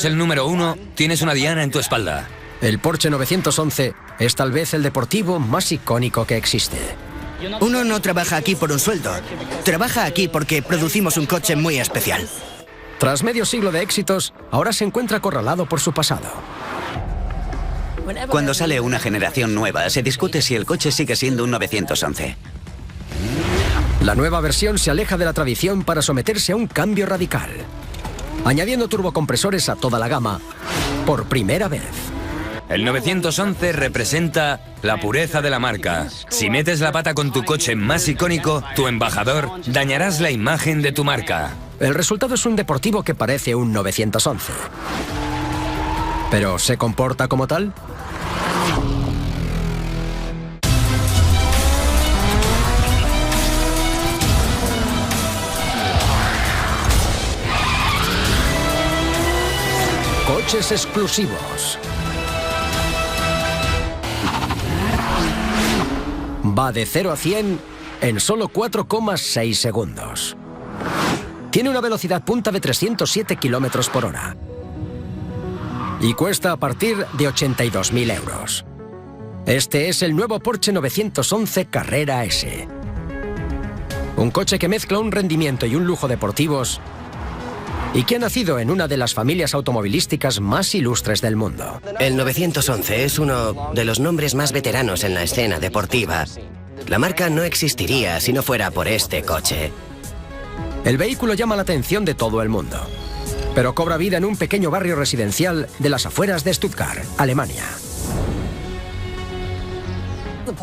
eres el número 1, tienes una diana en tu espalda. El Porsche 911 es tal vez el deportivo más icónico que existe. Uno no trabaja aquí por un sueldo. Trabaja aquí porque producimos un coche muy especial. Tras medio siglo de éxitos, ahora se encuentra acorralado por su pasado. Cuando sale una generación nueva, se discute si el coche sigue siendo un 911. La nueva versión se aleja de la tradición para someterse a un cambio radical, añadiendo turbocompresores a toda la gama, por primera vez. El 911 representa la pureza de la marca. Si metes la pata con tu coche más icónico, tu embajador, dañarás la imagen de tu marca. El resultado es un deportivo que parece un 911. ¿Pero se comporta como tal? Coches exclusivos. Va de 0 a 100 en solo 4,6 segundos. Tiene una velocidad punta de 307 kilómetros por hora. Y cuesta a partir de 82.000 euros. Este es el nuevo Porsche 911 Carrera S. Un coche que mezcla un rendimiento y un lujo deportivos y que ha nacido en una de las familias automovilísticas más ilustres del mundo. El 911 es uno de los nombres más veteranos en la escena deportiva. La marca no existiría si no fuera por este coche. El vehículo llama la atención de todo el mundo, pero cobra vida en un pequeño barrio residencial de las afueras de Stuttgart, Alemania.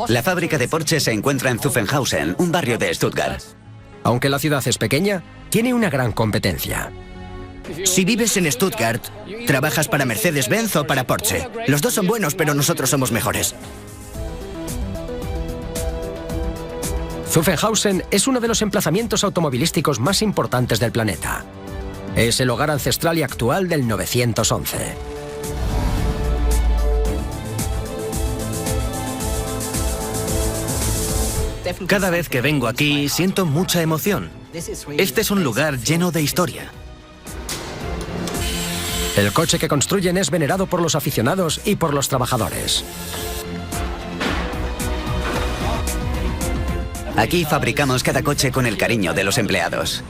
La fábrica de Porsche se encuentra en Zuffenhausen, un barrio de Stuttgart. Aunque la ciudad es pequeña, tiene una gran competencia. Si vives en Stuttgart, trabajas para Mercedes-Benz o para Porsche. Los dos son buenos, pero nosotros somos mejores. Zuffenhausen es uno de los emplazamientos automovilísticos más importantes del planeta. Es el hogar ancestral y actual del 911. Cada vez que vengo aquí siento mucha emoción. Este es un lugar lleno de historia. El coche que construyen es venerado por los aficionados y por los trabajadores. Aquí fabricamos cada coche con el cariño de los empleados.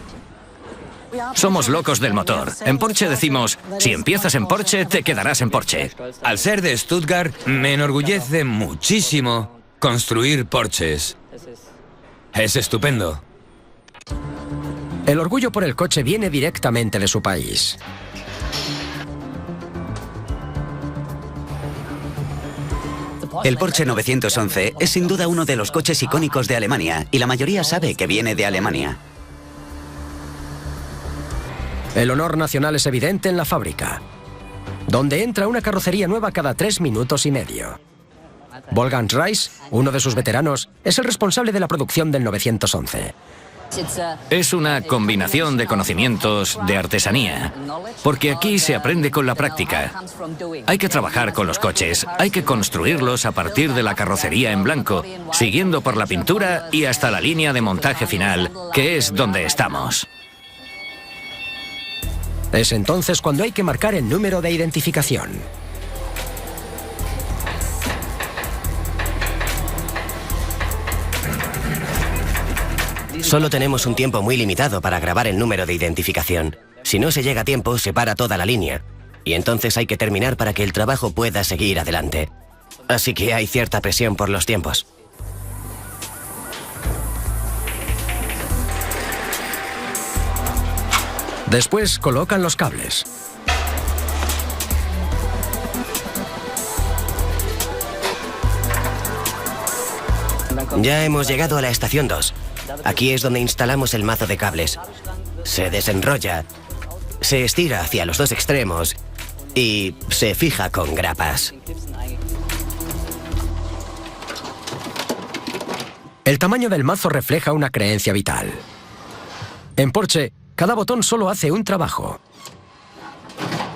Somos locos del motor. En Porsche decimos, si empiezas en Porsche, te quedarás en Porsche. Al ser de Stuttgart, me enorgullece muchísimo construir Porsches. Es estupendo. El orgullo por el coche viene directamente de su país. El Porsche 911 es sin duda uno de los coches icónicos de Alemania y la mayoría sabe que viene de Alemania. El honor nacional es evidente en la fábrica, donde entra una carrocería nueva cada 3 minutos y medio. Wolfgang Reis, uno de sus veteranos, es el responsable de la producción del 911. Es una combinación de conocimientos de artesanía, porque aquí se aprende con la práctica. Hay que trabajar con los coches, hay que construirlos a partir de la carrocería en blanco, siguiendo por la pintura y hasta la línea de montaje final, que es donde estamos. Es entonces cuando hay que marcar el número de identificación. Solo tenemos un tiempo muy limitado para grabar el número de identificación. Si no se llega a tiempo, se para toda la línea. Y entonces hay que terminar para que el trabajo pueda seguir adelante. Así que hay cierta presión por los tiempos. Después colocan los cables. Ya hemos llegado a la estación 2. Aquí es donde instalamos el mazo de cables. Se desenrolla, se estira hacia los dos extremos y se fija con grapas. El tamaño del mazo refleja una creencia vital. En Porsche, cada botón solo hace un trabajo.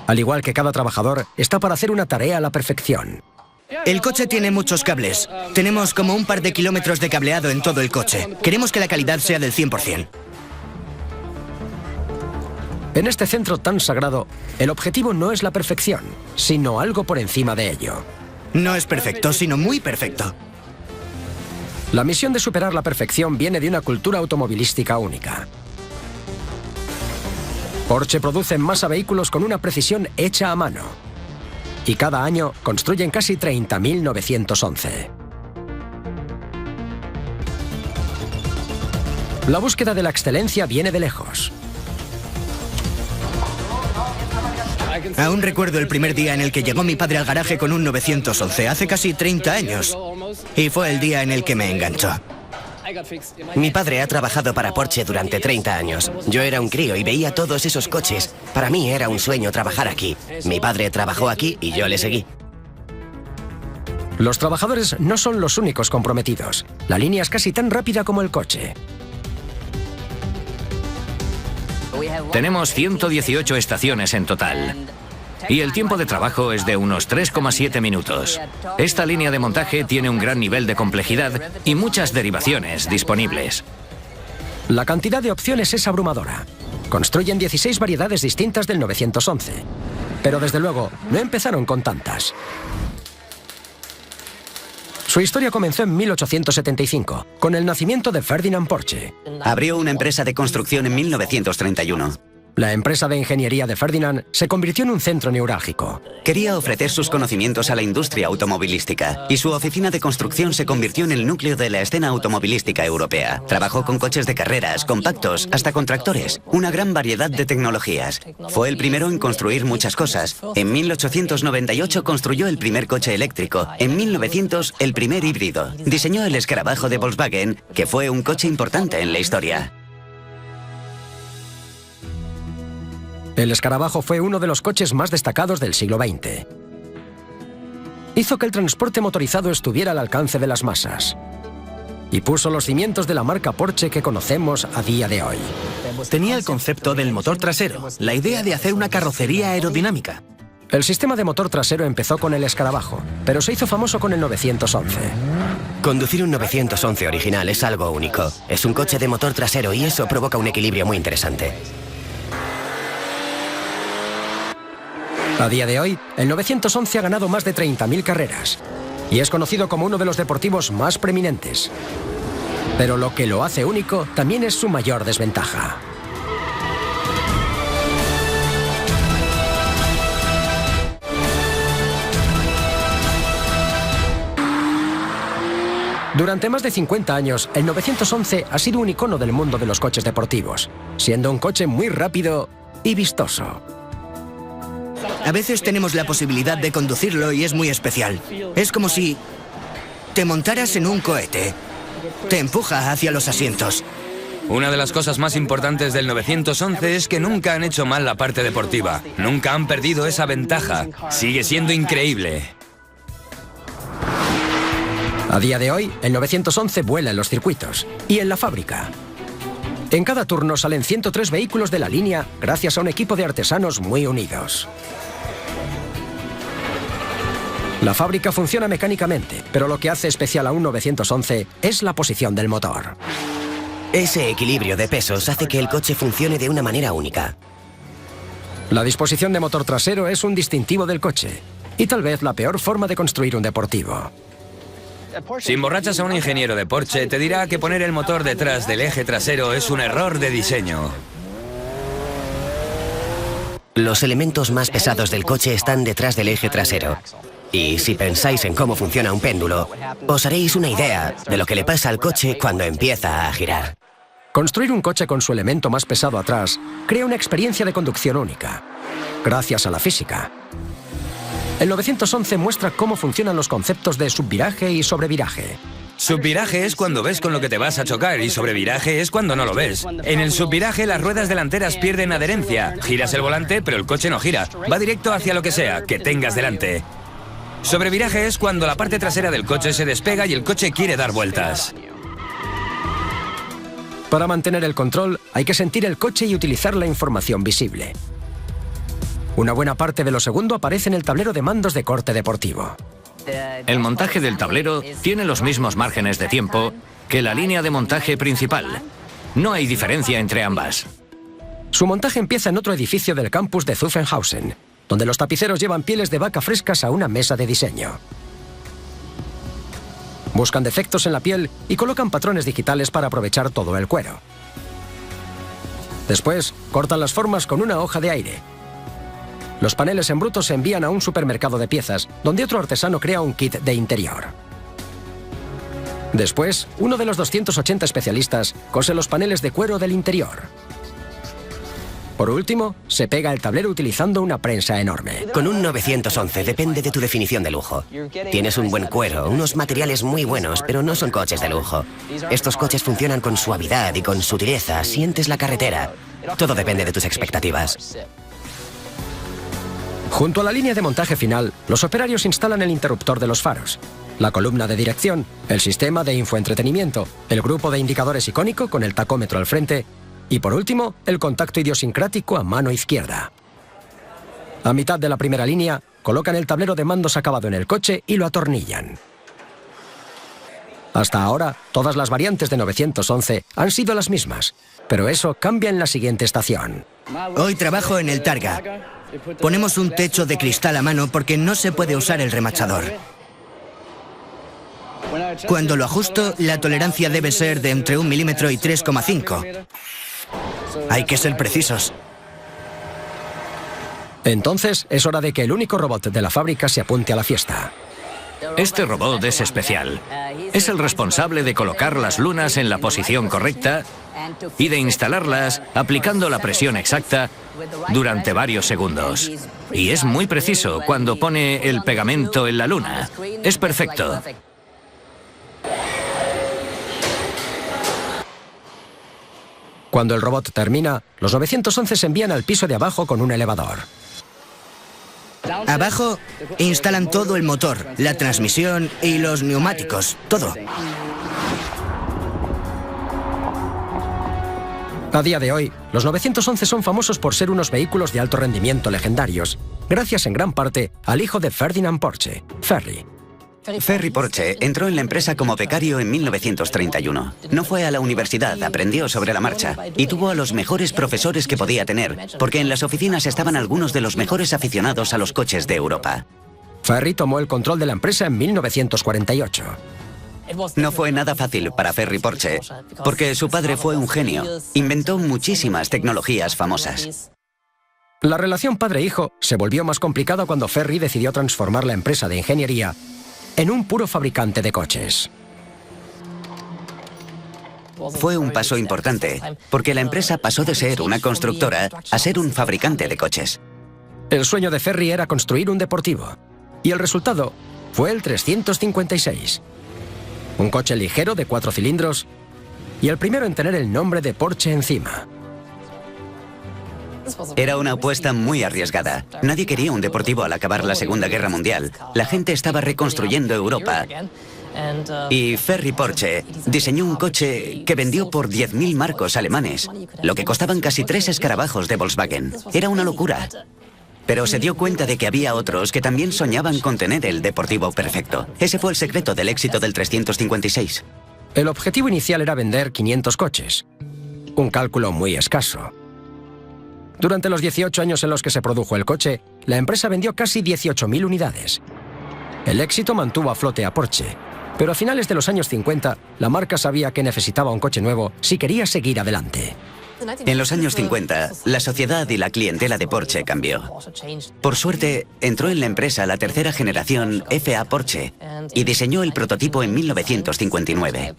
Al igual que cada trabajador, está para hacer una tarea a la perfección. El coche tiene muchos cables. Tenemos como un par de kilómetros de cableado en todo el coche. Queremos que la calidad sea del 100%. En este centro tan sagrado, el objetivo no es la perfección, sino algo por encima de ello. No es perfecto, sino muy perfecto. La misión de superar la perfección viene de una cultura automovilística única. Porsche produce en masa vehículos con una precisión hecha a mano. Y cada año construyen casi 30.911. La búsqueda de la excelencia viene de lejos. Aún recuerdo el primer día en el que llegó mi padre al garaje con un 911, hace casi 30 años. Y fue el día en el que me enganchó. Mi padre ha trabajado para Porsche durante 30 años. Yo era un crío y veía todos esos coches. Para mí era un sueño trabajar aquí. Mi padre trabajó aquí y yo le seguí. Los trabajadores no son los únicos comprometidos. La línea es casi tan rápida como el coche. Tenemos 118 estaciones en total. Y el tiempo de trabajo es de unos 3,7 minutos. Esta línea de montaje tiene un gran nivel de complejidad y muchas derivaciones disponibles. La cantidad de opciones es abrumadora. Construyen 16 variedades distintas del 911. Pero desde luego, no empezaron con tantas. Su historia comenzó en 1875, con el nacimiento de Ferdinand Porsche. Abrió una empresa de construcción en 1931. La empresa de ingeniería de Ferdinand se convirtió en un centro neurálgico. Quería ofrecer sus conocimientos a la industria automovilística y su oficina de construcción se convirtió en el núcleo de la escena automovilística europea. Trabajó con coches de carreras, compactos, hasta con tractores, una gran variedad de tecnologías. Fue el primero en construir muchas cosas. En 1898 construyó el primer coche eléctrico. En 1900 el primer híbrido. Diseñó el escarabajo de Volkswagen, que fue un coche importante en la historia. El escarabajo fue uno de los coches más destacados del siglo XX. Hizo que el transporte motorizado estuviera al alcance de las masas. Y puso los cimientos de la marca Porsche que conocemos a día de hoy. Tenía el concepto del motor trasero, la idea de hacer una carrocería aerodinámica. El sistema de motor trasero empezó con el escarabajo, pero se hizo famoso con el 911. Conducir un 911 original es algo único. Es un coche de motor trasero y eso provoca un equilibrio muy interesante. A día de hoy, el 911 ha ganado más de 30.000 carreras y es conocido como uno de los deportivos más preeminentes. Pero lo que lo hace único también es su mayor desventaja. Durante más de 50 años, el 911 ha sido un icono del mundo de los coches deportivos, siendo un coche muy rápido y vistoso. A veces tenemos la posibilidad de conducirlo y es muy especial. Es como si te montaras en un cohete. Te empuja hacia los asientos. Una de las cosas más importantes del 911 es que nunca han hecho mal la parte deportiva. Nunca han perdido esa ventaja. Sigue siendo increíble. A día de hoy, el 911 vuela en los circuitos y en la fábrica. En cada turno salen 103 vehículos de la línea gracias a un equipo de artesanos muy unidos. La fábrica funciona mecánicamente, pero lo que hace especial a un 911 es la posición del motor. Ese equilibrio de pesos hace que el coche funcione de una manera única. La disposición de motor trasero es un distintivo del coche y tal vez la peor forma de construir un deportivo. Si emborrachas a un ingeniero de Porsche, te dirá que poner el motor detrás del eje trasero es un error de diseño. Los elementos más pesados del coche están detrás del eje trasero. Y si pensáis en cómo funciona un péndulo, os haréis una idea de lo que le pasa al coche cuando empieza a girar. Construir un coche con su elemento más pesado atrás crea una experiencia de conducción única, gracias a la física. El 911 muestra cómo funcionan los conceptos de subviraje y sobreviraje. Subviraje es cuando ves con lo que te vas a chocar y sobreviraje es cuando no lo ves. En el subviraje las ruedas delanteras pierden adherencia. Giras el volante, pero el coche no gira. Va directo hacia lo que sea que tengas delante. Sobreviraje es cuando la parte trasera del coche se despega y el coche quiere dar vueltas. Para mantener el control, hay que sentir el coche y utilizar la información visible. Una buena parte de lo segundo aparece en el tablero de mandos de corte deportivo. El montaje del tablero tiene los mismos márgenes de tiempo que la línea de montaje principal. No hay diferencia entre ambas. Su montaje empieza en otro edificio del campus de Zuffenhausen, donde los tapiceros llevan pieles de vaca frescas a una mesa de diseño. Buscan defectos en la piel y colocan patrones digitales para aprovechar todo el cuero. Después, cortan las formas con una hoja de aire. Los paneles en bruto se envían a un supermercado de piezas, donde otro artesano crea un kit de interior. Después, uno de los 280 especialistas cose los paneles de cuero del interior. Por último, se pega el tablero utilizando una prensa enorme. Con un 911 depende de tu definición de lujo. Tienes un buen cuero, unos materiales muy buenos, pero no son coches de lujo. Estos coches funcionan con suavidad y con sutileza, sientes la carretera. Todo depende de tus expectativas. Junto a la línea de montaje final, los operarios instalan el interruptor de los faros, la columna de dirección, el sistema de infoentretenimiento, el grupo de indicadores icónico con el tacómetro al frente y, por último, el contacto idiosincrático a mano izquierda. A mitad de la primera línea, colocan el tablero de mandos acabado en el coche y lo atornillan. Hasta ahora, todas las variantes de 911 han sido las mismas, pero eso cambia en la siguiente estación. Hoy trabajo en el Targa. Ponemos un techo de cristal a mano porque no se puede usar el remachador. Cuando lo ajusto, la tolerancia debe ser de entre 1 milímetro y 3,5. Hay que ser precisos. Entonces, es hora de que el único robot de la fábrica se apunte a la fiesta. Este robot es especial. Es el responsable de colocar las lunas en la posición correcta y de instalarlas aplicando la presión exacta durante varios segundos. Y es muy preciso cuando pone el pegamento en la luna. Es perfecto. Cuando el robot termina, los 911 se envían al piso de abajo con un elevador. Abajo instalan todo el motor, la transmisión y los neumáticos, todo. A día de hoy, los 911 son famosos por ser unos vehículos de alto rendimiento legendarios, gracias en gran parte al hijo de Ferdinand Porsche, Ferry. Ferry Porsche entró en la empresa como becario en 1931. No fue a la universidad, aprendió sobre la marcha y tuvo a los mejores profesores que podía tener, porque en las oficinas estaban algunos de los mejores aficionados a los coches de Europa. Ferry tomó el control de la empresa en 1948. No fue nada fácil para Ferry Porsche, porque su padre fue un genio. Inventó muchísimas tecnologías famosas. La relación padre-hijo se volvió más complicada cuando Ferry decidió transformar la empresa de ingeniería en un puro fabricante de coches. Fue un paso importante, porque la empresa pasó de ser una constructora a ser un fabricante de coches. El sueño de Ferry era construir un deportivo, y el resultado fue el 356. Un coche ligero de 4 cilindros y el primero en tener el nombre de Porsche encima. Era una apuesta muy arriesgada. Nadie quería un deportivo al acabar la Segunda Guerra Mundial. La gente estaba reconstruyendo Europa. Y Ferry Porsche diseñó un coche que vendió por 10.000 marcos alemanes, lo que costaban casi 3 escarabajos de Volkswagen. Era una locura. Pero se dio cuenta de que había otros que también soñaban con tener el deportivo perfecto. Ese fue el secreto del éxito del 356. El objetivo inicial era vender 500 coches. Un cálculo muy escaso. Durante los 18 años en los que se produjo el coche, la empresa vendió casi 18.000 unidades. El éxito mantuvo a flote a Porsche, pero a finales de los años 50, la marca sabía que necesitaba un coche nuevo si quería seguir adelante. En los años 50, la sociedad y la clientela de Porsche cambió. Por suerte, entró en la empresa la tercera generación F.A. Porsche y diseñó el prototipo en 1959.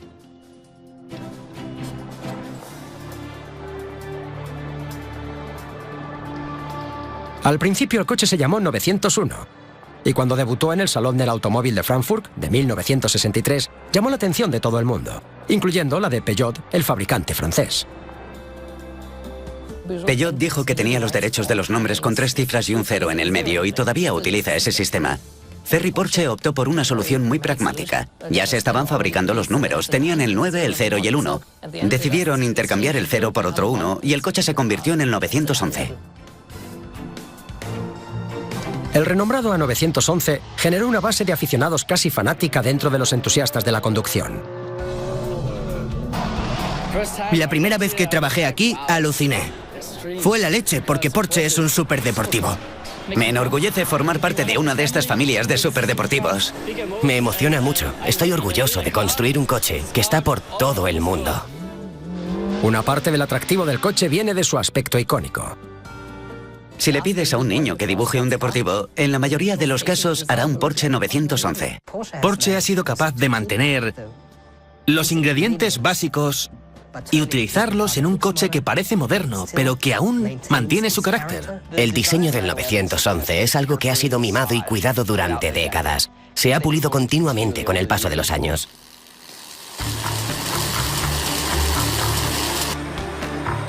Al principio el coche se llamó 901, y cuando debutó en el Salón del Automóvil de Frankfurt de 1963, llamó la atención de todo el mundo, incluyendo la de Peugeot, el fabricante francés. Peugeot dijo que tenía los derechos de los nombres con 3 cifras y un 0 en el medio y todavía utiliza ese sistema. Ferry Porsche optó por una solución muy pragmática. Ya se estaban fabricando los números, tenían el 9, el 0 y el 1. Decidieron intercambiar el 0 por otro 1 y el coche se convirtió en el 911. El renombrado A911 generó una base de aficionados casi fanática dentro de los entusiastas de la conducción. La primera vez que trabajé aquí, aluciné. Fue la leche, porque Porsche es un superdeportivo. Me enorgullece formar parte de una de estas familias de superdeportivos. Me emociona mucho. Estoy orgulloso de construir un coche que está por todo el mundo. Una parte del atractivo del coche viene de su aspecto icónico. Si le pides a un niño que dibuje un deportivo, en la mayoría de los casos hará un Porsche 911. Porsche ha sido capaz de mantener los ingredientes básicos y utilizarlos en un coche que parece moderno, pero que aún mantiene su carácter. El diseño del 911 es algo que ha sido mimado y cuidado durante décadas. Se ha pulido continuamente con el paso de los años.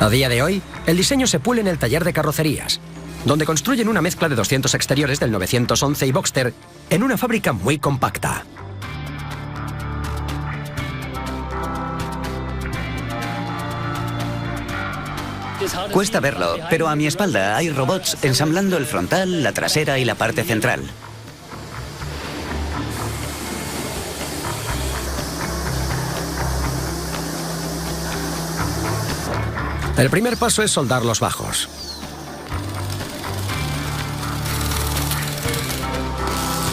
A día de hoy, el diseño se pule en el taller de carrocerías, donde construyen una mezcla de 200 exteriores del 911 y Boxster en una fábrica muy compacta. Cuesta verlo, pero a mi espalda hay robots ensamblando el frontal, la trasera y la parte central. El primer paso es soldar los bajos.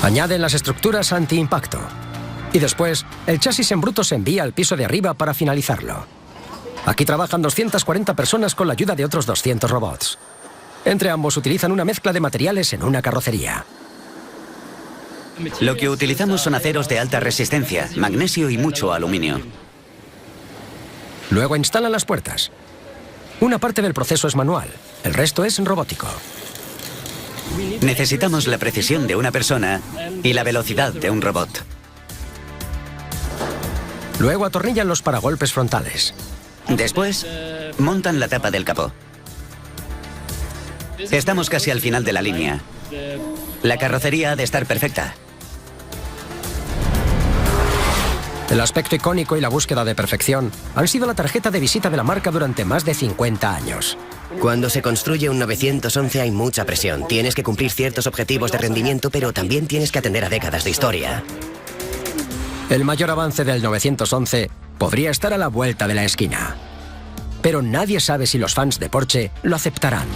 Añaden las estructuras anti-impacto. Y después, el chasis en bruto se envía al piso de arriba para finalizarlo. Aquí trabajan 240 personas con la ayuda de otros 200 robots. Entre ambos utilizan una mezcla de materiales en una carrocería. Lo que utilizamos son aceros de alta resistencia, magnesio y mucho aluminio. Luego instalan las puertas. Una parte del proceso es manual, el resto es robótico. Necesitamos la precisión de una persona y la velocidad de un robot. Luego atornillan los paragolpes frontales. Después, montan la tapa del capó. Estamos casi al final de la línea. La carrocería ha de estar perfecta. El aspecto icónico y la búsqueda de perfección han sido la tarjeta de visita de la marca durante más de 50 años. Cuando se construye un 911 hay mucha presión. Tienes que cumplir ciertos objetivos de rendimiento, pero también tienes que atender a décadas de historia. El mayor avance del 911 podría estar a la vuelta de la esquina. Pero nadie sabe si los fans de Porsche lo aceptarán.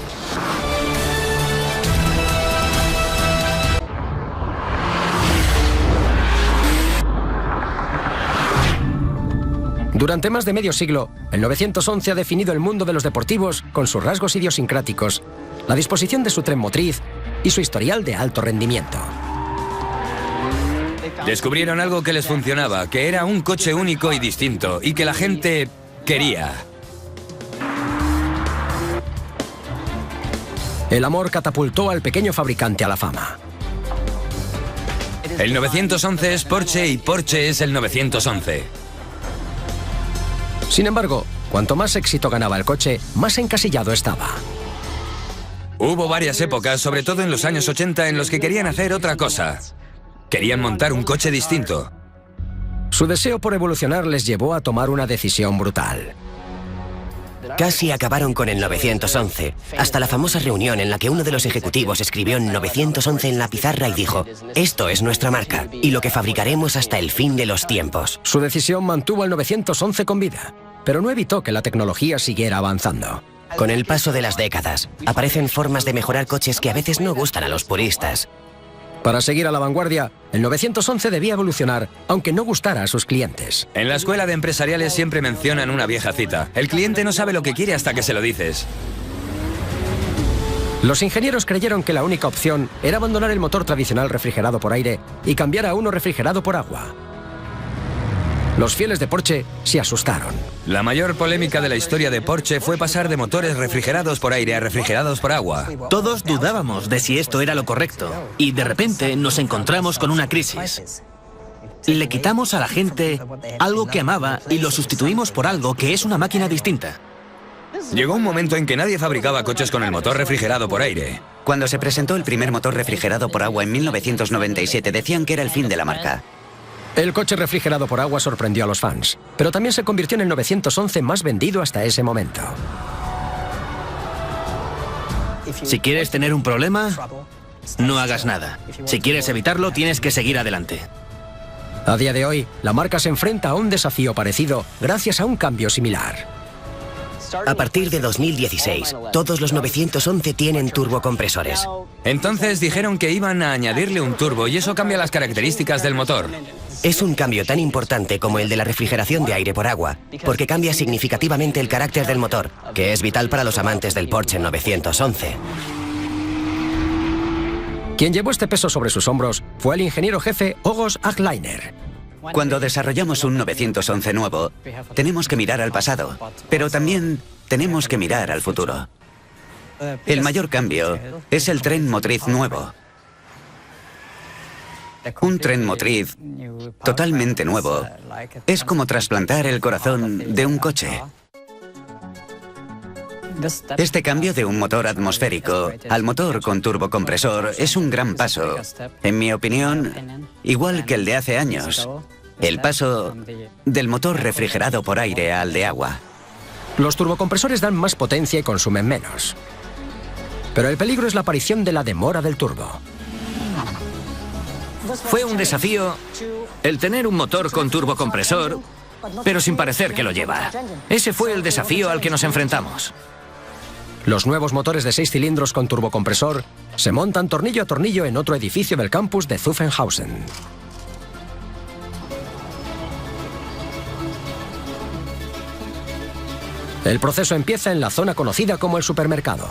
Durante más de medio siglo, el 911 ha definido el mundo de los deportivos con sus rasgos idiosincráticos, la disposición de su tren motriz y su historial de alto rendimiento. Descubrieron algo que les funcionaba, que era un coche único y distinto, y que la gente quería. El amor catapultó al pequeño fabricante a la fama. El 911 es Porsche y Porsche es el 911. Sin embargo, cuanto más éxito ganaba el coche, más encasillado estaba. Hubo varias épocas, sobre todo en los años 80, en los que querían hacer otra cosa. Querían montar un coche distinto. Su deseo por evolucionar les llevó a tomar una decisión brutal. Casi acabaron con el 911, hasta la famosa reunión en la que uno de los ejecutivos escribió 911 en la pizarra y dijo: esto es nuestra marca y lo que fabricaremos hasta el fin de los tiempos. Su decisión mantuvo al 911 con vida, pero no evitó que la tecnología siguiera avanzando. Con el paso de las décadas, aparecen formas de mejorar coches que a veces no gustan a los puristas. Para seguir a la vanguardia, el 911 debía evolucionar, aunque no gustara a sus clientes. En la escuela de empresariales siempre mencionan una vieja cita. El cliente no sabe lo que quiere hasta que se lo dices. Los ingenieros creyeron que la única opción era abandonar el motor tradicional refrigerado por aire y cambiar a uno refrigerado por agua. Los fieles de Porsche se asustaron. La mayor polémica de la historia de Porsche fue pasar de motores refrigerados por aire a refrigerados por agua. Todos dudábamos de si esto era lo correcto y de repente nos encontramos con una crisis. Le quitamos a la gente algo que amaba y lo sustituimos por algo que es una máquina distinta. Llegó un momento en que nadie fabricaba coches con el motor refrigerado por aire. Cuando se presentó el primer motor refrigerado por agua en 1997, decían que era el fin de la marca. El coche refrigerado por agua sorprendió a los fans, pero también se convirtió en el 911 más vendido hasta ese momento. Si quieres tener un problema, no hagas nada. Si quieres evitarlo, tienes que seguir adelante. A día de hoy, la marca se enfrenta a un desafío parecido gracias a un cambio similar. A partir de 2016, todos los 911 tienen turbocompresores. Entonces dijeron que iban a añadirle un turbo y eso cambia las características del motor. Es un cambio tan importante como el de la refrigeración de aire por agua, porque cambia significativamente el carácter del motor, que es vital para los amantes del Porsche 911. Quien llevó este peso sobre sus hombros fue el ingeniero jefe August Achleiner. Cuando desarrollamos un 911 nuevo, tenemos que mirar al pasado, pero también tenemos que mirar al futuro. El mayor cambio es el tren motriz nuevo. Un tren motriz totalmente nuevo es como trasplantar el corazón de un coche. Este cambio de un motor atmosférico al motor con turbocompresor es un gran paso. En mi opinión, igual que el de hace años. El paso del motor refrigerado por aire al de agua. Los turbocompresores dan más potencia y consumen menos. Pero el peligro es la aparición de la demora del turbo. Fue un desafío el tener un motor con turbocompresor, pero sin parecer que lo lleva. Ese fue el desafío al que nos enfrentamos. Los nuevos motores de 6 cilindros con turbocompresor se montan tornillo a tornillo en otro edificio del campus de Zuffenhausen. El proceso empieza en la zona conocida como el supermercado.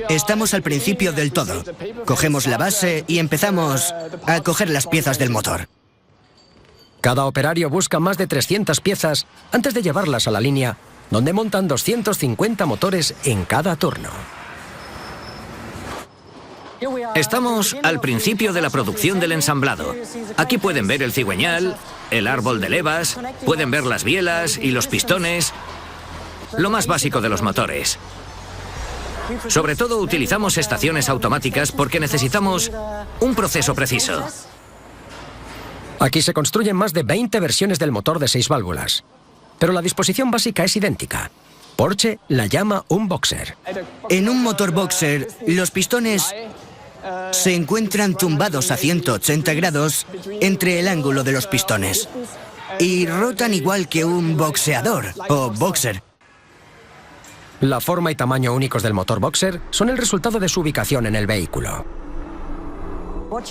Estamos al principio del todo. Cogemos la base y empezamos a coger las piezas del motor. Cada operario busca más de 300 piezas antes de llevarlas a la línea, donde montan 250 motores en cada turno. Estamos al principio de la producción del ensamblado. Aquí pueden ver el cigüeñal, el árbol de levas, pueden ver las bielas y los pistones, lo más básico de los motores. Sobre todo utilizamos estaciones automáticas porque necesitamos un proceso preciso. Aquí se construyen más de 20 versiones del motor de 6 válvulas. Pero la disposición básica es idéntica. Porsche la llama un boxer. En un motor boxer, los pistones se encuentran tumbados a 180 grados entre el ángulo de los pistones. Y rotan igual que un boxeador o boxer. La forma y tamaño únicos del motor boxer son el resultado de su ubicación en el vehículo.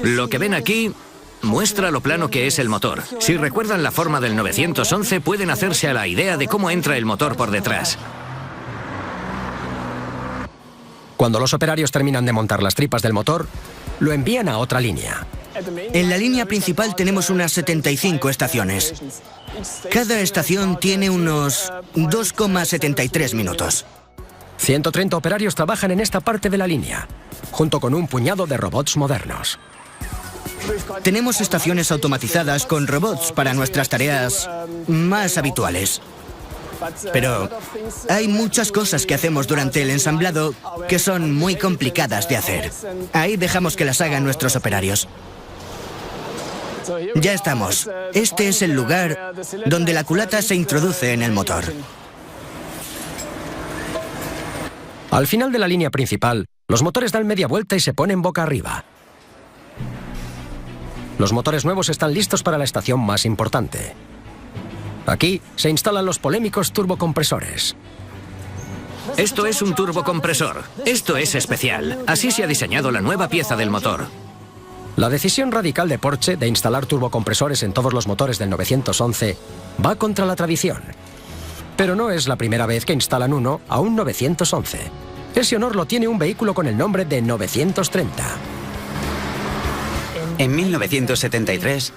Lo que ven aquí muestra lo plano que es el motor. Si recuerdan la forma del 911, pueden hacerse a la idea de cómo entra el motor por detrás. Cuando los operarios terminan de montar las tripas del motor, lo envían a otra línea. En la línea principal tenemos unas 75 estaciones. Cada estación tiene unos 2,73 minutos. 130 operarios trabajan en esta parte de la línea, junto con un puñado de robots modernos. Tenemos estaciones automatizadas con robots para nuestras tareas más habituales. Pero hay muchas cosas que hacemos durante el ensamblado que son muy complicadas de hacer. Ahí dejamos que las hagan nuestros operarios. Ya estamos. Este es el lugar donde la culata se introduce en el motor. Al final de la línea principal, los motores dan media vuelta y se ponen boca arriba. Los motores nuevos están listos para la estación más importante. Aquí se instalan los polémicos turbocompresores. Esto es un turbocompresor. Esto es especial. Así se ha diseñado la nueva pieza del motor. La decisión radical de Porsche de instalar turbocompresores en todos los motores del 911 va contra la tradición. Pero no es la primera vez que instalan uno a un 911. Ese honor lo tiene un vehículo con el nombre de 930. En 1973,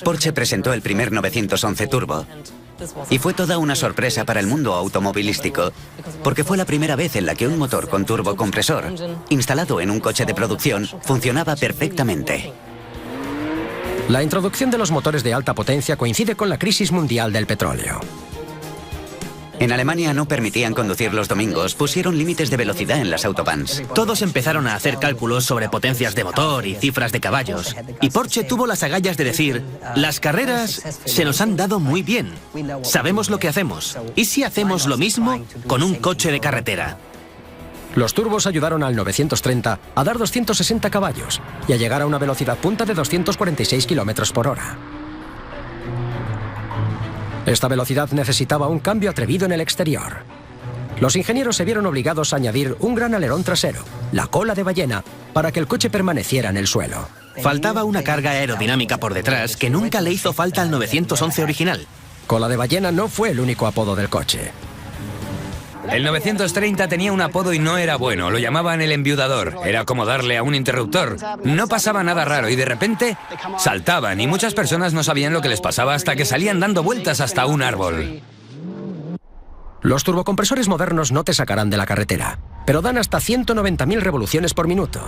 Porsche presentó el primer 911 Turbo. Y fue toda una sorpresa para el mundo automovilístico, porque fue la primera vez en la que un motor con turbocompresor, instalado en un coche de producción, funcionaba perfectamente. La introducción de los motores de alta potencia coincide con la crisis mundial del petróleo. En Alemania no permitían conducir los domingos, pusieron límites de velocidad en las autobahns. Todos empezaron a hacer cálculos sobre potencias de motor y cifras de caballos. Y Porsche tuvo las agallas de decir, las carreras se nos han dado muy bien. Sabemos lo que hacemos. ¿Y si hacemos lo mismo con un coche de carretera? Los turbos ayudaron al 930 a dar 260 caballos y a llegar a una velocidad punta de 246 km/h. Esta velocidad necesitaba un cambio atrevido en el exterior. Los ingenieros se vieron obligados a añadir un gran alerón trasero, la cola de ballena, para que el coche permaneciera en el suelo. Faltaba una carga aerodinámica por detrás que nunca le hizo falta al 911 original. Cola de ballena no fue el único apodo del coche. El 930 tenía un apodo y no era bueno, lo llamaban el enviudador. Era como darle a un interruptor. No pasaba nada raro y de repente saltaban y muchas personas no sabían lo que les pasaba hasta que salían dando vueltas hasta un árbol. Los turbocompresores modernos no te sacarán de la carretera, pero dan hasta 190.000 revoluciones por minuto.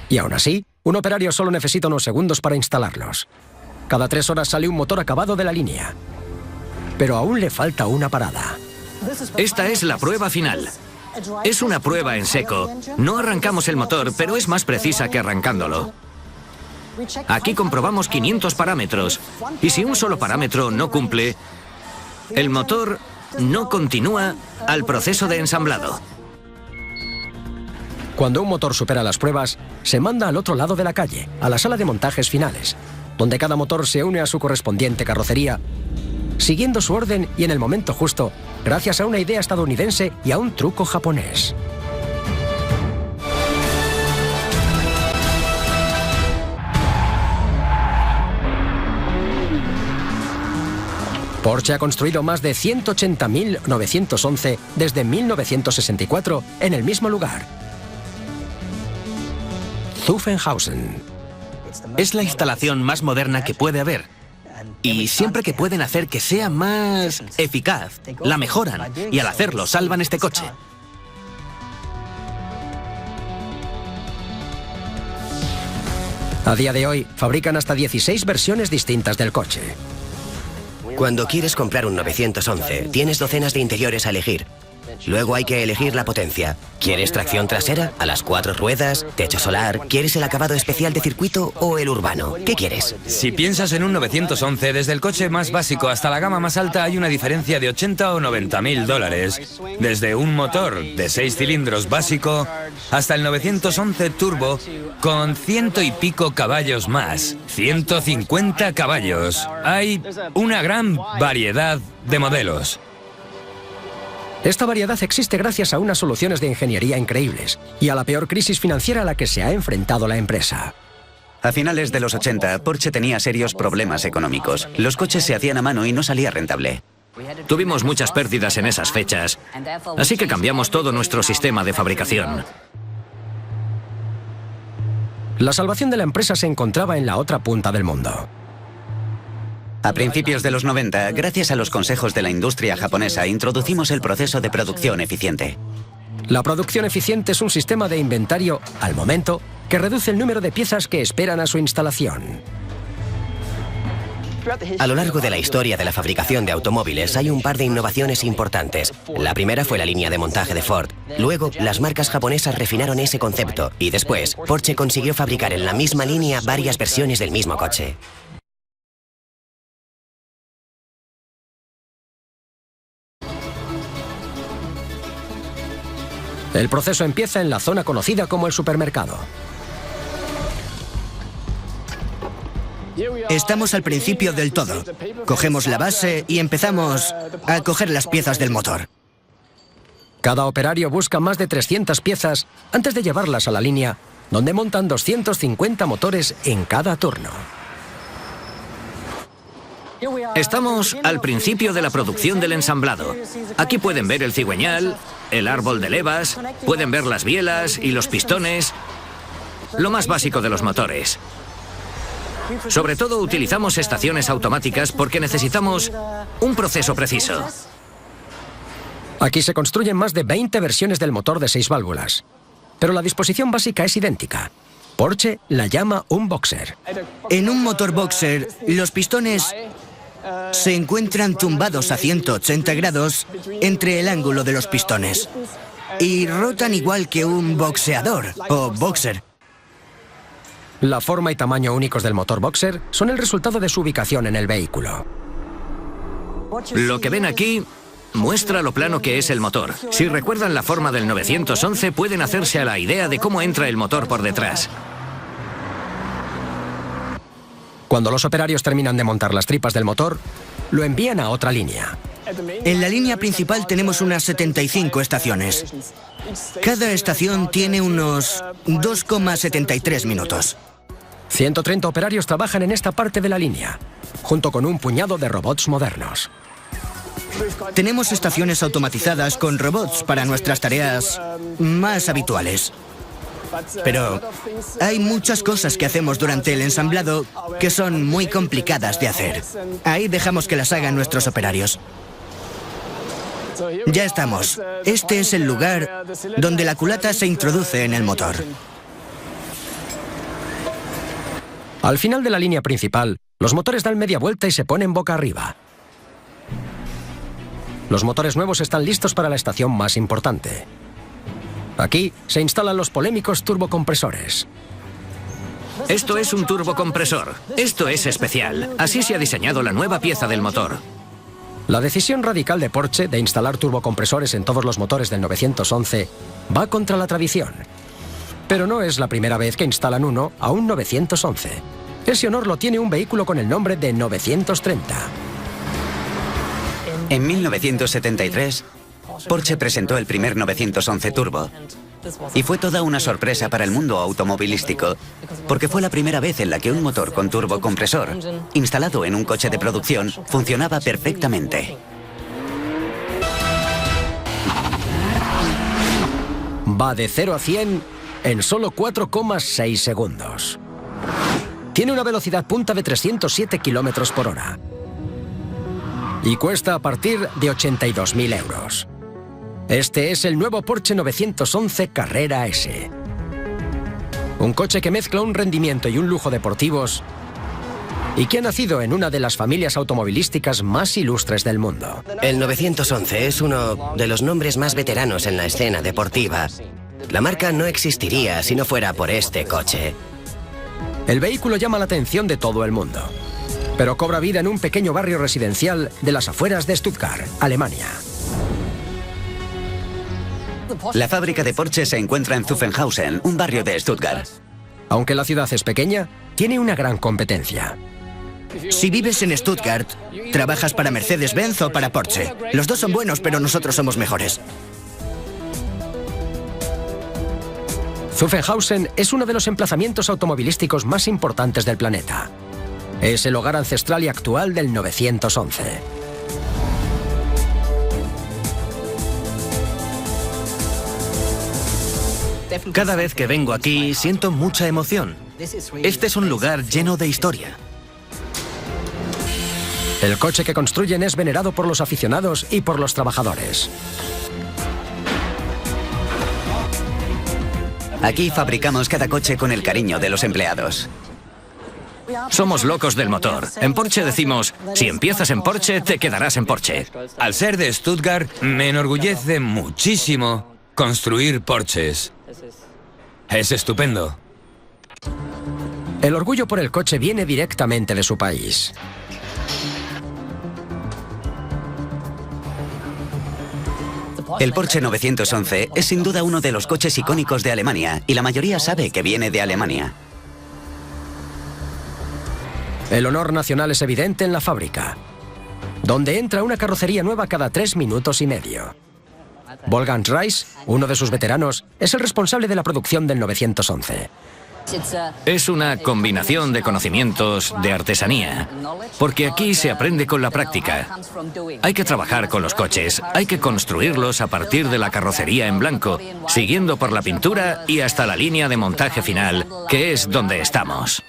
Y aún así, un operario solo necesita unos segundos para instalarlos. Cada 3 horas sale un motor acabado de la línea. Pero aún le falta una parada. Esta es la prueba final. Es una prueba en seco. No arrancamos el motor, pero es más precisa que arrancándolo. Aquí comprobamos 500 parámetros. Y si un solo parámetro no cumple, el motor no continúa al proceso de ensamblado. Cuando un motor supera las pruebas, se manda al otro lado de la calle, a la sala de montajes finales, donde cada motor se une a su correspondiente carrocería, siguiendo su orden y en el momento justo, gracias a una idea estadounidense y a un truco japonés. Porsche ha construido más de 180.911 desde 1964 en el mismo lugar. Zuffenhausen. Es la instalación más moderna que puede haber. Y siempre que pueden hacer que sea más eficaz, la mejoran y al hacerlo salvan este coche. A día de hoy, fabrican hasta 16 versiones distintas del coche. Cuando quieres comprar un 911, tienes docenas de interiores a elegir. Luego hay que elegir la potencia. ¿Quieres tracción trasera? ¿A las 4 ruedas? ¿Techo solar? ¿Quieres el acabado especial de circuito o el urbano? ¿Qué quieres? Si piensas en un 911, desde el coche más básico hasta la gama más alta hay una diferencia de 80 o 90.000 dólares. Desde un motor de 6 cilindros básico hasta el 911 Turbo con 100 y pico caballos más. 150 caballos. Hay una gran variedad de modelos. Esta variedad existe gracias a unas soluciones de ingeniería increíbles y a la peor crisis financiera a la que se ha enfrentado la empresa. A finales de los 80, Porsche tenía serios problemas económicos. Los coches se hacían a mano y no salía rentable. Tuvimos muchas pérdidas en esas fechas, así que cambiamos todo nuestro sistema de fabricación. La salvación de la empresa se encontraba en la otra punta del mundo. A principios de los 90, gracias a los consejos de la industria japonesa, introducimos el proceso de producción eficiente. La producción eficiente es un sistema de inventario, al momento, que reduce el número de piezas que esperan a su instalación. A lo largo de la historia de la fabricación de automóviles hay un par de innovaciones importantes. La primera fue la línea de montaje de Ford. Luego, las marcas japonesas refinaron ese concepto y después, Porsche consiguió fabricar en la misma línea varias versiones del mismo coche. El proceso empieza en la zona conocida como el supermercado. Estamos al principio del todo. Cogemos la base y empezamos a coger las piezas del motor. Cada operario busca más de 300 piezas antes de llevarlas a la línea, donde montan 250 motores en cada turno. Estamos al principio de la producción del ensamblado. Aquí pueden ver el cigüeñal, el árbol de levas, pueden ver las bielas y los pistones, lo más básico de los motores. Sobre todo utilizamos estaciones automáticas porque necesitamos un proceso preciso. Aquí se construyen más de 20 versiones del motor de 6 válvulas, pero la disposición básica es idéntica. Porsche la llama un boxer. En un motor boxer, los pistones se encuentran tumbados a 180 grados entre el ángulo de los pistones y rotan igual que un boxeador o boxer. La forma y tamaño únicos del motor boxer son el resultado de su ubicación en el vehículo. Lo que ven aquí muestra lo plano que es el motor. Si recuerdan la forma del 911, pueden hacerse a la idea de cómo entra el motor por detrás. Cuando los operarios terminan de montar las tripas del motor, lo envían a otra línea. En la línea principal tenemos unas 75 estaciones. Cada estación tiene unos 2,73 minutos. 130 operarios trabajan en esta parte de la línea, junto con un puñado de robots modernos. Tenemos estaciones automatizadas con robots para nuestras tareas más habituales. Pero hay muchas cosas que hacemos durante el ensamblado que son muy complicadas de hacer. Ahí dejamos que las hagan nuestros operarios. Ya estamos. Este es el lugar donde la culata se introduce en el motor. Al final de la línea principal, los motores dan media vuelta y se ponen boca arriba. Los motores nuevos están listos para la estación más importante. Aquí se instalan los polémicos turbocompresores. Esto es un turbocompresor. Esto es especial. Así se ha diseñado la nueva pieza del motor. La decisión radical de Porsche de instalar turbocompresores en todos los motores del 911 va contra la tradición. Pero no es la primera vez que instalan uno a un 911. Ese honor lo tiene un vehículo con el nombre de 930. En 1973, Porsche presentó el primer 911 Turbo. Y fue toda una sorpresa para el mundo automovilístico, porque fue la primera vez en la que un motor con turbocompresor, instalado en un coche de producción, funcionaba perfectamente. Va de 0 a 100 en solo 4,6 segundos. Tiene una velocidad punta de 307 kilómetros por hora. Y cuesta a partir de 82.000 euros. Este es el nuevo Porsche 911 Carrera S. Un coche que mezcla un rendimiento y un lujo deportivos y que ha nacido en una de las familias automovilísticas más ilustres del mundo. El 911 es uno de los nombres más veteranos en la escena deportiva. La marca no existiría si no fuera por este coche. El vehículo llama la atención de todo el mundo, pero cobra vida en un pequeño barrio residencial de las afueras de Stuttgart, Alemania. La fábrica de Porsche se encuentra en Zuffenhausen, un barrio de Stuttgart. Aunque la ciudad es pequeña, tiene una gran competencia. Si vives en Stuttgart, trabajas para Mercedes-Benz o para Porsche. Los dos son buenos, pero nosotros somos mejores. Zuffenhausen es uno de los emplazamientos automovilísticos más importantes del planeta. Es el hogar ancestral y actual del 911. Cada vez que vengo aquí siento mucha emoción. Este es un lugar lleno de historia. El coche que construyen es venerado por los aficionados y por los trabajadores. Aquí fabricamos cada coche con el cariño de los empleados. Somos locos del motor. En Porsche decimos, si empiezas en Porsche, te quedarás en Porsche. Al ser de Stuttgart, me enorgullece muchísimo construir Porsches. Es estupendo. El orgullo por el coche viene directamente de su país. El Porsche 911 es sin duda uno de los coches icónicos de Alemania y la mayoría sabe que viene de Alemania. El honor nacional es evidente en la fábrica, donde entra una carrocería nueva cada 3 minutos y medio. Wolfgang Reis, uno de sus veteranos, es el responsable de la producción del 911. Es una combinación de conocimientos de artesanía, porque aquí se aprende con la práctica. Hay que trabajar con los coches, hay que construirlos a partir de la carrocería en blanco, siguiendo por la pintura y hasta la línea de montaje final, que es donde estamos.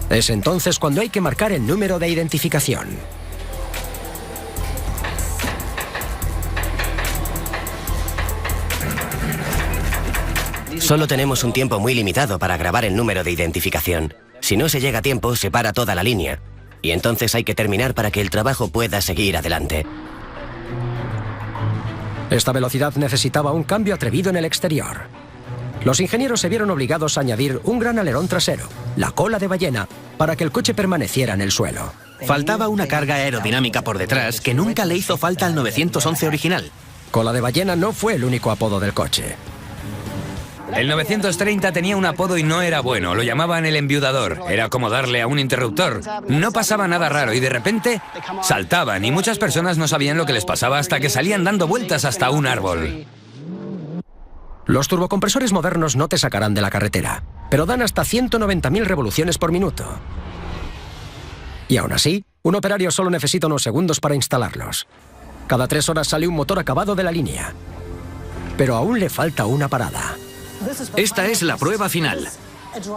Es entonces cuando hay que marcar el número de identificación. Solo tenemos un tiempo muy limitado para grabar el número de identificación. Si no se llega a tiempo, se para toda la línea. Y entonces hay que terminar para que el trabajo pueda seguir adelante. Esta velocidad necesitaba un cambio atrevido en el exterior. Los ingenieros se vieron obligados a añadir un gran alerón trasero, la cola de ballena, para que el coche permaneciera en el suelo. Faltaba una carga aerodinámica por detrás que nunca le hizo falta al 911 original. Cola de ballena no fue el único apodo del coche. El 930 tenía un apodo y no era bueno, lo llamaban el enviudador. Era como darle a un interruptor. No pasaba nada raro y de repente saltaban y muchas personas no sabían lo que les pasaba hasta que salían dando vueltas hasta un árbol. Los turbocompresores modernos no te sacarán de la carretera, pero dan hasta 190.000 revoluciones por minuto. Y aún así, un operario solo necesita unos segundos para instalarlos. Cada 3 horas sale un motor acabado de la línea. Pero aún le falta una parada. Esta es la prueba final.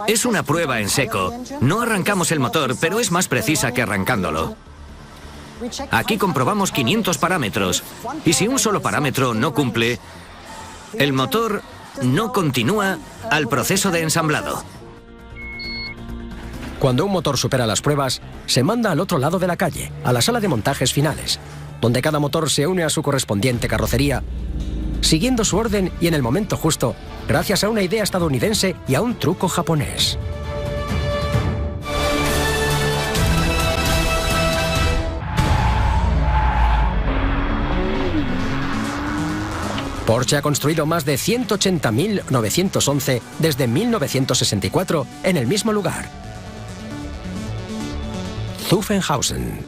Es una prueba en seco. No arrancamos el motor, pero es más precisa que arrancándolo. Aquí comprobamos 500 parámetros. Y si un solo parámetro no cumple, el motor no continúa al proceso de ensamblado. Cuando un motor supera las pruebas, se manda al otro lado de la calle, a la sala de montajes finales, donde cada motor se une a su correspondiente carrocería, siguiendo su orden y en el momento justo, gracias a una idea estadounidense y a un truco japonés. Porsche ha construido más de 180.911 desde 1964 en el mismo lugar. Zuffenhausen.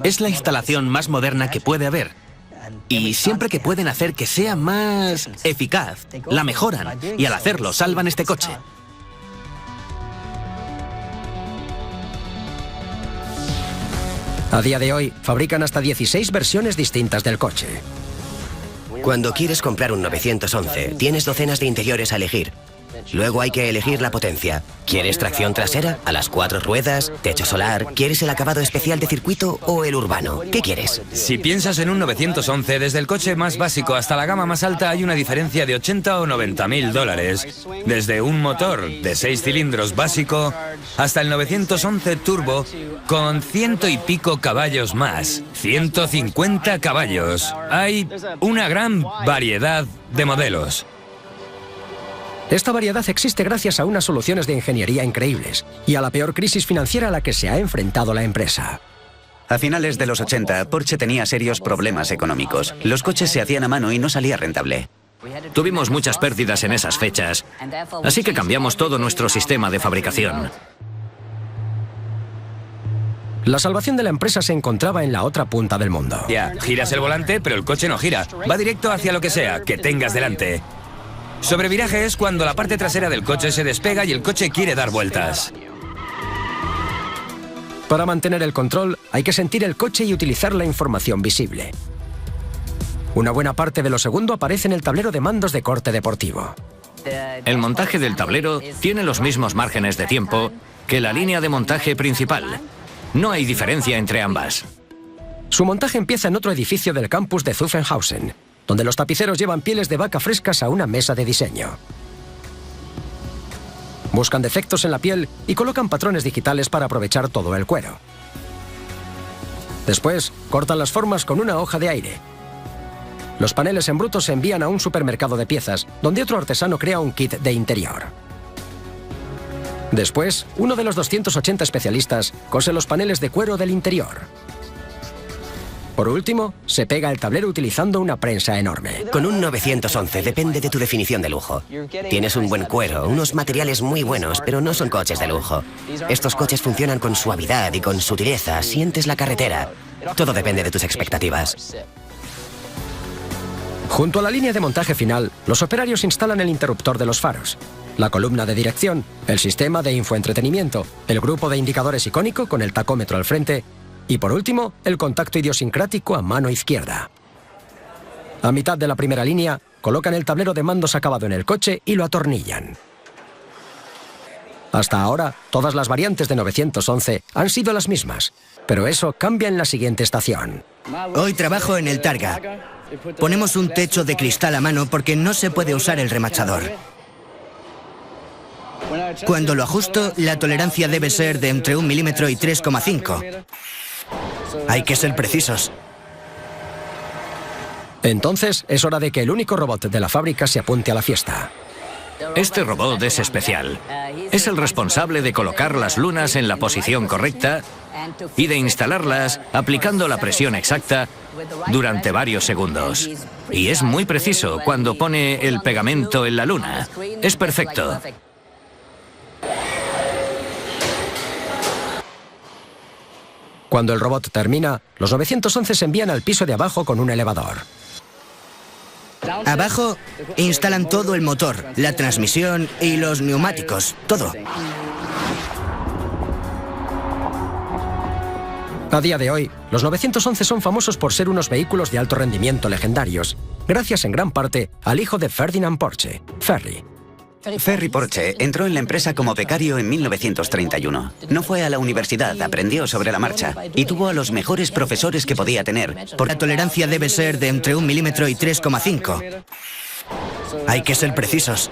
Es la instalación más moderna que puede haber. Y siempre que pueden hacer que sea más eficaz, la mejoran. Y al hacerlo, salvan este coche. A día de hoy, fabrican hasta 16 versiones distintas del coche. Cuando quieres comprar un 911, tienes docenas de interiores a elegir. Luego hay que elegir la potencia. ¿Quieres tracción trasera? ¿A las 4 ruedas? ¿Techo solar? ¿Quieres el acabado especial de circuito o el urbano? ¿Qué quieres? Si piensas en un 911, desde el coche más básico hasta la gama más alta hay una diferencia de 80 o 90.000 dólares. Desde un motor de 6 cilindros básico hasta el 911 Turbo con 100 y pico caballos más. 150 caballos. Hay una gran variedad de modelos. Esta variedad existe gracias a unas soluciones de ingeniería increíbles y a la peor crisis financiera a la que se ha enfrentado la empresa. A finales de los 80, Porsche tenía serios problemas económicos. Los coches se hacían a mano y no salía rentable. Tuvimos muchas pérdidas en esas fechas, así que cambiamos todo nuestro sistema de fabricación. La salvación de la empresa se encontraba en la otra punta del mundo. Ya, giras el volante, pero el coche no gira. Va directo hacia lo que sea que tengas delante. Sobreviraje es cuando la parte trasera del coche se despega y el coche quiere dar vueltas. Para mantener el control, hay que sentir el coche y utilizar la información visible. Una buena parte de lo segundo aparece en el tablero de mandos de corte deportivo. El montaje del tablero tiene los mismos márgenes de tiempo que la línea de montaje principal. No hay diferencia entre ambas. Su montaje empieza en otro edificio del campus de Zuffenhausen, donde los tapiceros llevan pieles de vaca frescas a una mesa de diseño. Buscan defectos en la piel y colocan patrones digitales para aprovechar todo el cuero. Después, cortan las formas con una hoja de aire. Los paneles en bruto se envían a un supermercado de piezas, donde otro artesano crea un kit de interior. Después, uno de los 280 especialistas cose los paneles de cuero del interior. Por último, se pega el tablero utilizando una prensa enorme. Con un 911 depende de tu definición de lujo. Tienes un buen cuero, unos materiales muy buenos, pero no son coches de lujo. Estos coches funcionan con suavidad y con sutileza, sientes la carretera. Todo depende de tus expectativas. Junto a la línea de montaje final, los operarios instalan el interruptor de los faros, la columna de dirección, el sistema de infoentretenimiento, el grupo de indicadores icónico con el tacómetro al frente y, por último, el contacto idiosincrático a mano izquierda. A mitad de la primera línea, colocan el tablero de mandos acabado en el coche y lo atornillan. Hasta ahora, todas las variantes de 911 han sido las mismas, pero eso cambia en la siguiente estación. Hoy trabajo en el Targa. Ponemos un techo de cristal a mano porque no se puede usar el remachador. Cuando lo ajusto, la tolerancia debe ser de entre 1 milímetro y 3,5. Hay que ser precisos. Entonces, es hora de que el único robot de la fábrica se apunte a la fiesta. Este robot es especial. Es el responsable de colocar las lunas en la posición correcta y de instalarlas aplicando la presión exacta durante varios segundos. Y es muy preciso cuando pone el pegamento en la luna. Es perfecto. Cuando el robot termina, los 911 se envían al piso de abajo con un elevador. Abajo instalan todo el motor, la transmisión y los neumáticos, todo. A día de hoy, los 911 son famosos por ser unos vehículos de alto rendimiento legendarios, gracias en gran parte al hijo de Ferdinand Porsche, Ferry. Ferry Porsche entró en la empresa como becario en 1931. No fue a la universidad, aprendió sobre la marcha y tuvo a los mejores profesores que podía tener. La tolerancia debe ser de entre 1 milímetro y 3,5. Hay que ser precisos.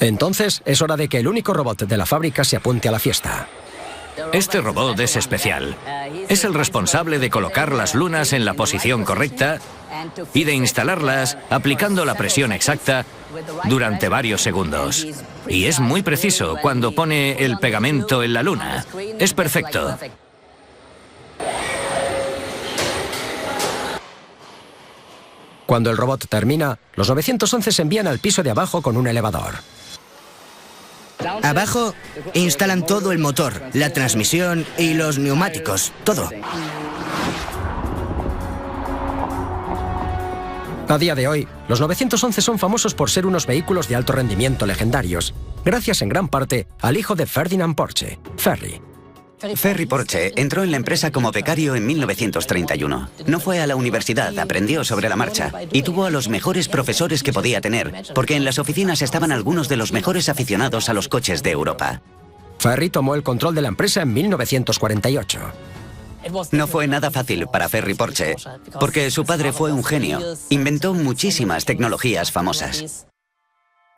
Entonces, es hora de que el único robot de la fábrica se apunte a la fiesta. Este robot es especial. Es el responsable de colocar las lunas en la posición correcta y de instalarlas aplicando la presión exacta durante varios segundos. Y es muy preciso cuando pone el pegamento en la luna. Es perfecto. Cuando el robot termina, los 911 se envían al piso de abajo con un elevador. Abajo instalan todo el motor, la transmisión y los neumáticos, todo. A día de hoy, los 911 son famosos por ser unos vehículos de alto rendimiento legendarios, gracias en gran parte al hijo de Ferdinand Porsche, Ferry. Ferry Porsche entró en la empresa como becario en 1931. No fue a la universidad, aprendió sobre la marcha y tuvo a los mejores profesores que podía tener, porque en las oficinas estaban algunos de los mejores aficionados a los coches de Europa. Ferry tomó el control de la empresa en 1948. No fue nada fácil para Ferry Porsche, porque su padre fue un genio. Inventó muchísimas tecnologías famosas.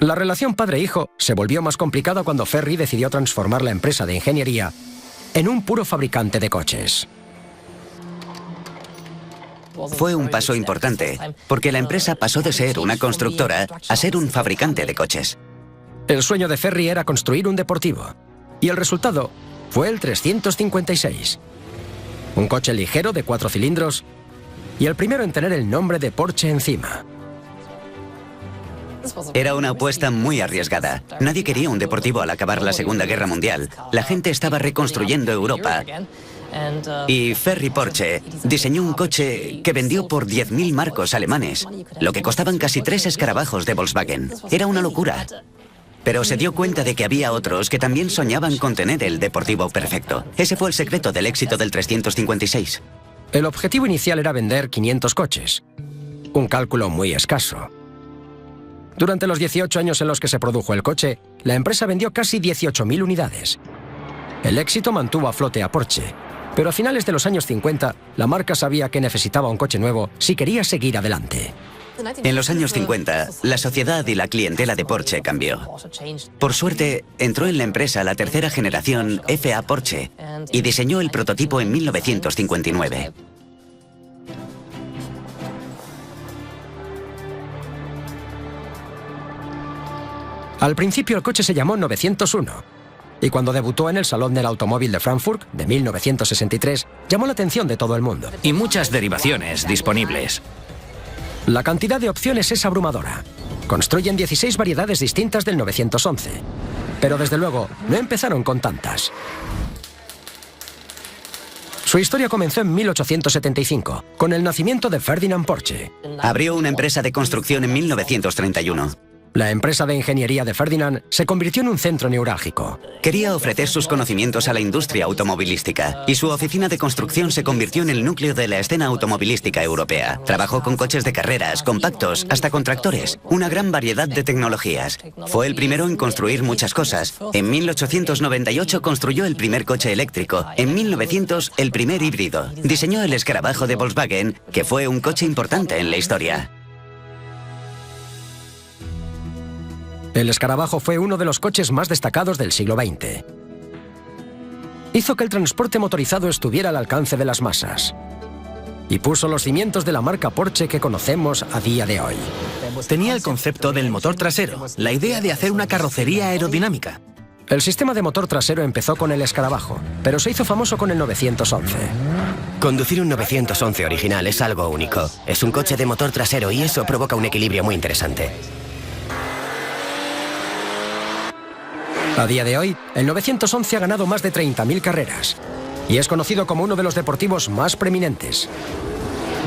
La relación padre-hijo se volvió más complicada cuando Ferry decidió transformar la empresa de ingeniería en un puro fabricante de coches. Fue un paso importante, porque la empresa pasó de ser una constructora a ser un fabricante de coches. El sueño de Ferry era construir un deportivo, y el resultado fue el 356. Un coche ligero de 4 cilindros y el primero en tener el nombre de Porsche encima. Era una apuesta muy arriesgada. Nadie quería un deportivo al acabar la Segunda Guerra Mundial. La gente estaba reconstruyendo Europa. Y Ferry Porsche diseñó un coche que vendió por 10.000 marcos alemanes, lo que costaban casi 3 escarabajos de Volkswagen. Era una locura. Pero se dio cuenta de que había otros que también soñaban con tener el deportivo perfecto. Ese fue el secreto del éxito del 356. El objetivo inicial era vender 500 coches, un cálculo muy escaso. Durante los 18 años en los que se produjo el coche, la empresa vendió casi 18.000 unidades. El éxito mantuvo a flote a Porsche, pero a finales de los años 50, la marca sabía que necesitaba un coche nuevo si quería seguir adelante. En los años 50, la sociedad y la clientela de Porsche cambió. Por suerte, entró en la empresa la tercera generación F.A. Porsche y diseñó el prototipo en 1959. Al principio el coche se llamó 901, y cuando debutó en el Salón del Automóvil de Frankfurt de 1963, llamó la atención de todo el mundo. Y muchas derivaciones disponibles. La cantidad de opciones es abrumadora. Construyen 16 variedades distintas del 911. Pero desde luego, no empezaron con tantas. Su historia comenzó en 1875, con el nacimiento de Ferdinand Porsche. Abrió una empresa de construcción en 1931. La empresa de ingeniería de Ferdinand se convirtió en un centro neurálgico. Quería ofrecer sus conocimientos a la industria automovilística y su oficina de construcción se convirtió en el núcleo de la escena automovilística europea. Trabajó con coches de carreras, compactos, hasta con tractores, una gran variedad de tecnologías. Fue el primero en construir muchas cosas. En 1898 construyó el primer coche eléctrico, en 1900 el primer híbrido. Diseñó el escarabajo de Volkswagen, que fue un coche importante en la historia. El escarabajo fue uno de los coches más destacados del siglo XX. Hizo que el transporte motorizado estuviera al alcance de las masas. y puso los cimientos de la marca Porsche que conocemos a día de hoy. Tenía el concepto del motor trasero, la idea de hacer una carrocería aerodinámica. El sistema de motor trasero empezó con el escarabajo, pero se hizo famoso con el 911. Conducir un 911 original es algo único. Es un coche de motor trasero y eso provoca un equilibrio muy interesante. A día de hoy, el 911 ha ganado más de 30.000 carreras y es conocido como uno de los deportivos más preeminentes.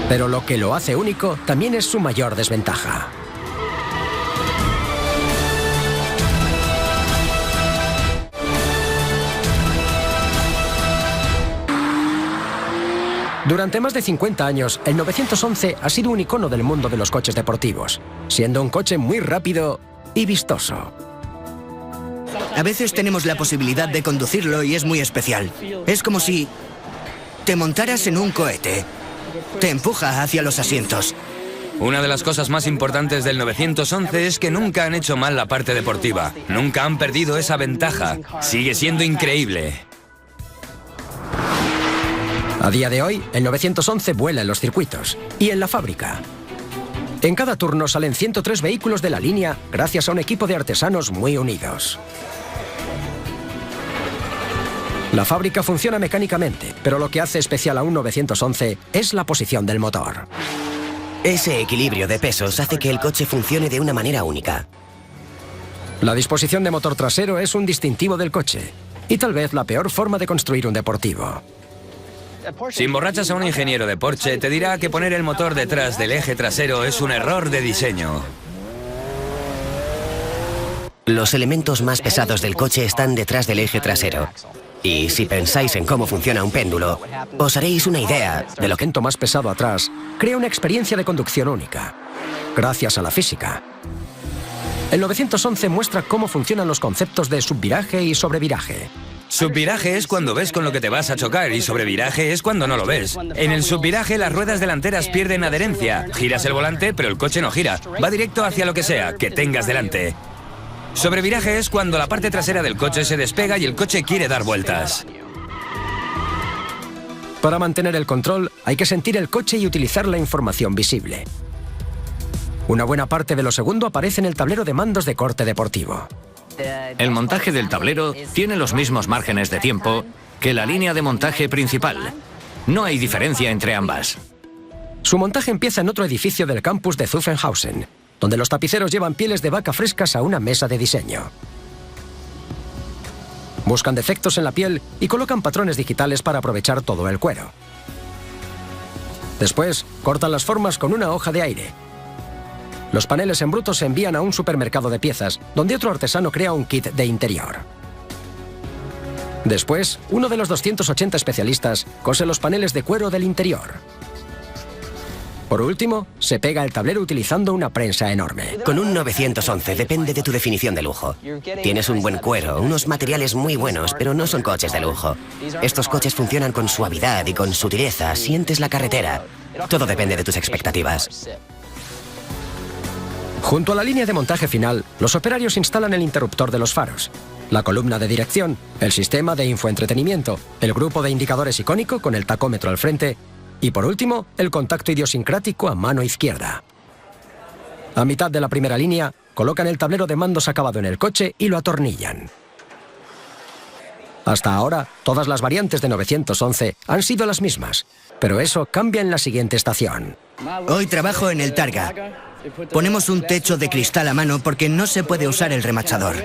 Pero lo que lo hace único también es su mayor desventaja. Durante más de 50 años, el 911 ha sido un icono del mundo de los coches deportivos, siendo un coche muy rápido y vistoso. A veces tenemos la posibilidad de conducirlo y es muy especial. Es como si te montaras en un cohete. Te empuja hacia los asientos. Una de las cosas más importantes del 911 es que nunca han hecho mal la parte deportiva. Nunca han perdido esa ventaja. Sigue siendo increíble. A día de hoy, el 911 vuela en los circuitos y en la fábrica. En cada turno salen 103 vehículos de la línea gracias a un equipo de artesanos muy unidos. La fábrica funciona mecánicamente, pero lo que hace especial a un 911 es la posición del motor. Ese equilibrio de pesos hace que el coche funcione de una manera única. La disposición de motor trasero es un distintivo del coche y tal vez la peor forma de construir un deportivo. Si emborrachas a un ingeniero de Porsche, te dirá que poner el motor detrás del eje trasero es un error de diseño. Los elementos más pesados del coche están detrás del eje trasero. Y si pensáis en cómo funciona un péndulo, os haréis una idea de lo que... El elemento más pesado atrás crea una experiencia de conducción única, gracias a la física. El 911 muestra cómo funcionan los conceptos de subviraje y sobreviraje. Subviraje es cuando ves con lo que te vas a chocar y sobreviraje es cuando no lo ves. En el subviraje las ruedas delanteras pierden adherencia. Giras el volante, pero el coche no gira. Va directo hacia lo que sea que tengas delante. Sobreviraje es cuando la parte trasera del coche se despega y el coche quiere dar vueltas. Para mantener el control, hay que sentir el coche y utilizar la información visible. Una buena parte de lo segundo aparece en el tablero de mandos de corte deportivo. El montaje del tablero tiene los mismos márgenes de tiempo que la línea de montaje principal. No hay diferencia entre ambas. Su montaje empieza en otro edificio del campus de Zuffenhausen, donde los tapiceros llevan pieles de vaca frescas a una mesa de diseño. Buscan defectos en la piel y colocan patrones digitales para aprovechar todo el cuero. Después, cortan las formas con una hoja de aire. Los paneles en bruto se envían a un supermercado de piezas, donde otro artesano crea un kit de interior. Después, uno de los 280 especialistas cose los paneles de cuero del interior. Por último, se pega el tablero utilizando una prensa enorme. Con un 911 depende de tu definición de lujo. Tienes un buen cuero, unos materiales muy buenos, pero no son coches de lujo. Estos coches funcionan con suavidad y con sutileza, sientes la carretera. Todo depende de tus expectativas. Junto a la línea de montaje final, los operarios instalan el interruptor de los faros, la columna de dirección, el sistema de infoentretenimiento, el grupo de indicadores icónico con el tacómetro al frente y, por último, el contacto idiosincrático a mano izquierda. A mitad de la primera línea, colocan el tablero de mandos acabado en el coche y lo atornillan. Hasta ahora, todas las variantes de 911 han sido las mismas, pero eso cambia en la siguiente estación. Hoy trabajo en el Targa. Ponemos un techo de cristal a mano porque no se puede usar el remachador.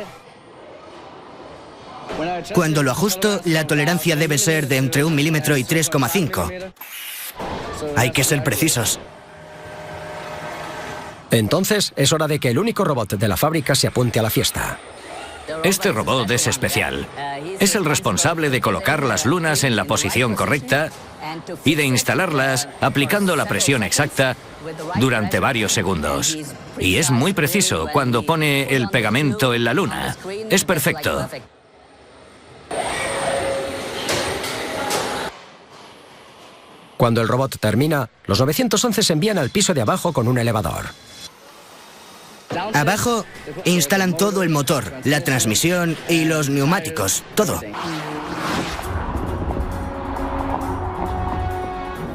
Cuando lo ajusto, la tolerancia debe ser de entre 1 milímetro y 3,5. Hay que ser precisos. Entonces, es hora de que el único robot de la fábrica se apunte a la fiesta. Este robot es especial. Es el responsable de colocar las lunas en la posición correcta y de instalarlas aplicando la presión exacta durante varios segundos. Y es muy preciso cuando pone el pegamento en la luna. Es perfecto. Cuando el robot termina, los 911 se envían al piso de abajo con un elevador. Abajo instalan todo el motor, la transmisión y los neumáticos, todo.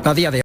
A día de